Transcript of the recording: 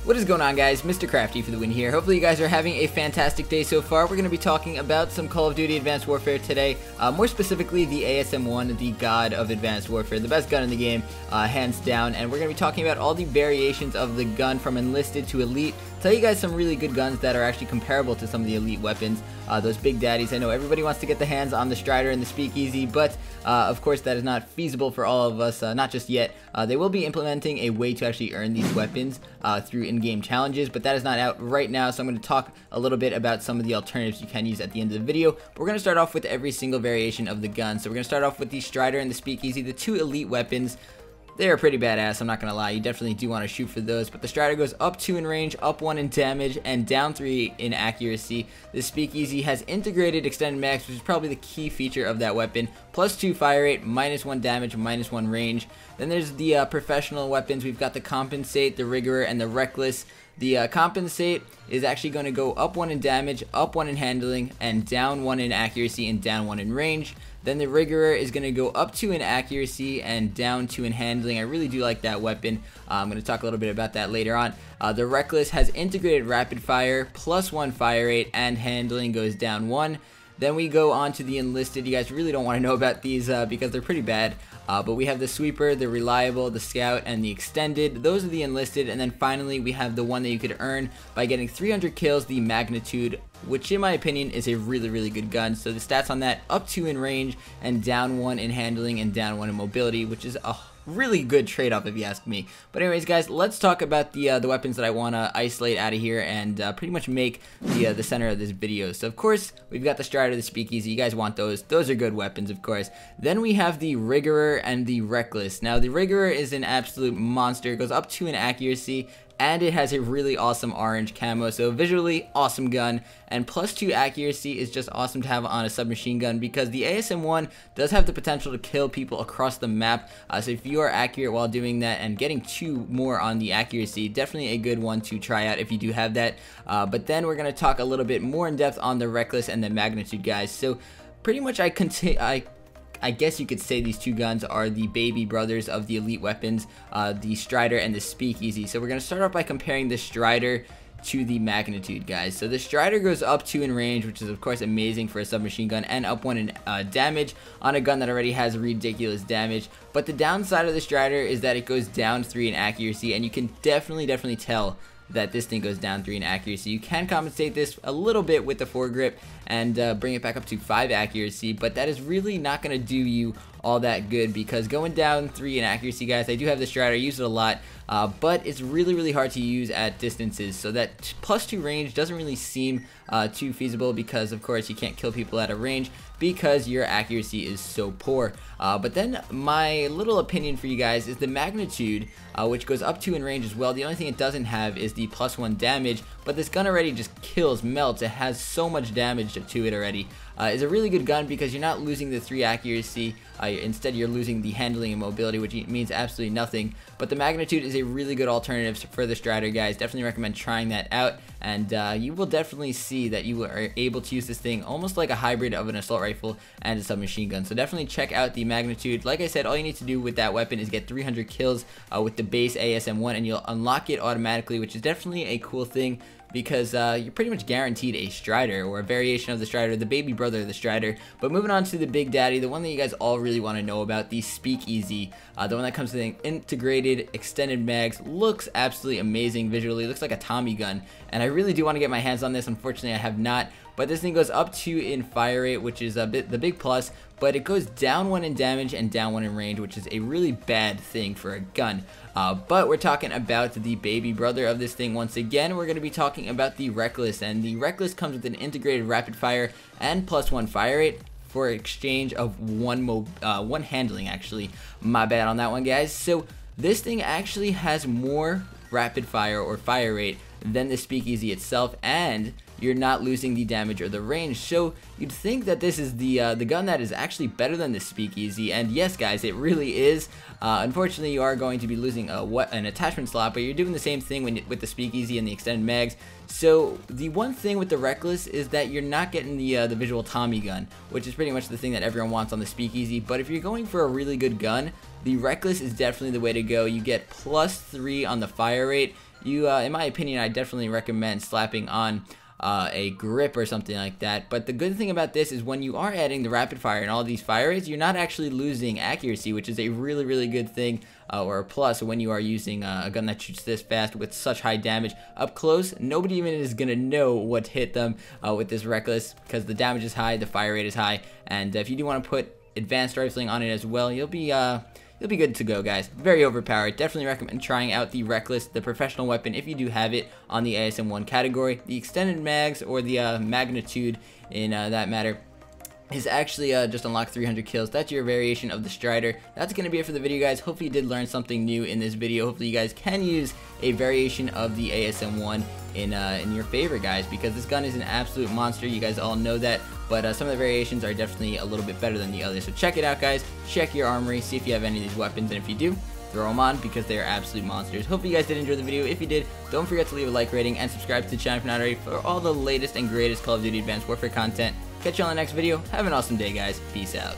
What is going on, guys? Mr. Crafty for the win here. Hopefully you guys are having a fantastic day so far. We're going to be talking about some Call of Duty Advanced Warfare today. More specifically, the ASM1, the god of Advanced Warfare, the best gun in the game, hands down. And we're going to be talking about all the variations of the gun from Enlisted to Elite. Tell you guys some really good guns that are actually comparable to some of the Elite weapons. Those big daddies. I know everybody wants to get the hands on the Strider and the Speakeasy, but of course that is not feasible for all of us, not just yet. They will be implementing a way to actually earn these weapons through in-game challenges, but that is not out right now, so I'm going to talk a little bit about some of the alternatives you can use at the end of the video. But we're going to start off with every single variation of the gun. So we're going to start off with the Strider and the Speakeasy, the two Elite weapons. They're pretty badass, I'm not going to lie. You definitely do want to shoot for those. But the Strider goes up 2 in range, up 1 in damage, and down 3 in accuracy. The Speakeasy has integrated extended mags, which is probably the key feature of that weapon. Plus 2 fire rate, minus 1 damage, minus 1 range. Then there's the professional weapons. We've got the Compensate, the Rigorer, and the Reckless. The Compensate is actually going to go up 1 in damage, up 1 in handling, and down 1 in accuracy and down 1 in range. Then the Rigorer is going to go up 2 in accuracy and down 2 in handling. I really do like that weapon. I'm going to talk a little bit about that later on. The Reckless has integrated rapid fire, plus 1 fire rate, and handling goes down 1. Then we go on to the Enlisted. You guys really don't want to know about these because they're pretty bad. But we have the Sweeper, the Reliable, the Scout, and the Extended. Those are the Enlisted. And then finally, we have the one that you could earn by getting 300 kills, the Magnitude, which in my opinion is a really good gun. So the stats on that, up 2 in range and down 1 in handling and down 1 in mobility, which is a really good trade-off if you ask me. But anyways, guys, let's talk about the weapons that I want to isolate out of here and pretty much make the center of this video. So of course we've got the Strider, the Speakeasy. You guys want those are good weapons, of course. Then we have the Rigorer and the Reckless. Now the Rigorer is an absolute monster. It goes up 2 in accuracy, and it has a really awesome orange camo, so visually awesome gun. And plus 2 accuracy is just awesome to have on a submachine gun because the ASM1 does have the potential to kill people across the map. So if you are accurate while doing that and getting 2 more on the accuracy, definitely a good one to try out if you do have that. But then we're going to talk a little bit more in depth on the Reckless and the Magnitude, guys. So pretty much I guess you could say these two guns are the baby brothers of the Elite weapons, the Strider and the Speakeasy. So we're going to start off by comparing the Strider to the Magnitude, guys. So the Strider goes up 2 in range, which is of course amazing for a submachine gun, and up 1 in damage on a gun that already has ridiculous damage. But the downside of the Strider is that it goes down 3 in accuracy, and you can definitely tell that this thing goes down 3 in accuracy. You can compensate this a little bit with the foregrip and bring it back up to 5 accuracy, but that is really not going to do you all that good because going down 3 in accuracy, guys, I do have the Strider, I use it a lot, but it's really hard to use at distances, so that plus 2 range doesn't really seem too feasible because of course you can't kill people at a range because your accuracy is so poor. But then my little opinion for you guys is the Magnitude, which goes up 2 in range as well. The only thing it doesn't have is the plus 1 damage, but this gun already just kills, melts. It has so much damage to it already. Is a really good gun because you're not losing the 3 accuracy, instead you're losing the handling and mobility, which means absolutely nothing. But the Magnitude is a really good alternative for the Strider, guys. Definitely recommend trying that out, and you will definitely see that you are able to use this thing almost like a hybrid of an assault rifle and a submachine gun. So definitely check out the Magnitude. Like I said, all you need to do with that weapon is get 300 kills with the base ASM1 and you'll unlock it automatically, which is definitely a cool thing because you're pretty much guaranteed a Strider or a variation of the Strider, the baby brother of the Strider. But moving on to the big daddy, the one that you guys all really want to know about, the Speakeasy, the one that comes with an integrated extended mags, looks absolutely amazing visually, looks like a Tommy gun, and I really do want to get my hands on this. Unfortunately I have not, but this thing goes up 2 in fire rate, which is the big plus, but it goes down 1 in damage and down 1 in range, which is a really bad thing for a gun. But we're talking about the baby brother of this thing once again. We're going to be talking about the Reckless, and the Reckless comes with an integrated rapid fire and plus 1 fire rate for exchange of one handling, actually. My bad on that one, guys. So this thing actually has more rapid fire or fire rate than the Speakeasy itself, and you're not losing the damage or the range. So you'd think that this is the gun that is actually better than the Speakeasy, and yes, guys, it really is. Unfortunately, you are going to be losing an attachment slot, but you're doing the same thing with the Speakeasy and the extended mags. So the one thing with the Reckless is that you're not getting the visual Tommy gun, which is pretty much the thing that everyone wants on the Speakeasy. But if you're going for a really good gun, the Reckless is definitely the way to go. You get +3 on the fire rate. you, in my opinion, I definitely recommend slapping on a grip or something like that. But the good thing about this is when you are adding the rapid fire and all these fire rates, you're not actually losing accuracy, which is a really good thing, or a plus when you are using a gun that shoots this fast with such high damage. Up close, nobody even is gonna know what hit them with this reckless, because the damage is high, the fire rate is high, and if you do want to put advanced rifling on it as well, you'll be good to go, guys. Very overpowered. Definitely recommend trying out the Reckless, the professional weapon, if you do have it, on the ASM1 category. The extended mags, or the magnitude in that matter, is actually just unlock 300 kills. That's your variation of the Strider. That's going to be it for the video, guys. Hopefully you did learn something new in this video. Hopefully you guys can use a variation of the ASM1 in your favor, guys, because this gun is an absolute monster. You guys all know that, but some of the variations are definitely a little bit better than the others. So check it out, guys. Check your armory, see if you have any of these weapons, and if you do, throw them on, because they are absolute monsters. Hopefully you guys did enjoy the video. If you did, don't forget to leave a like rating and subscribe to the channel if you're not already for all the latest and greatest Call of Duty Advanced Warfare content. Catch you on the next video. Have an awesome day, guys. Peace out.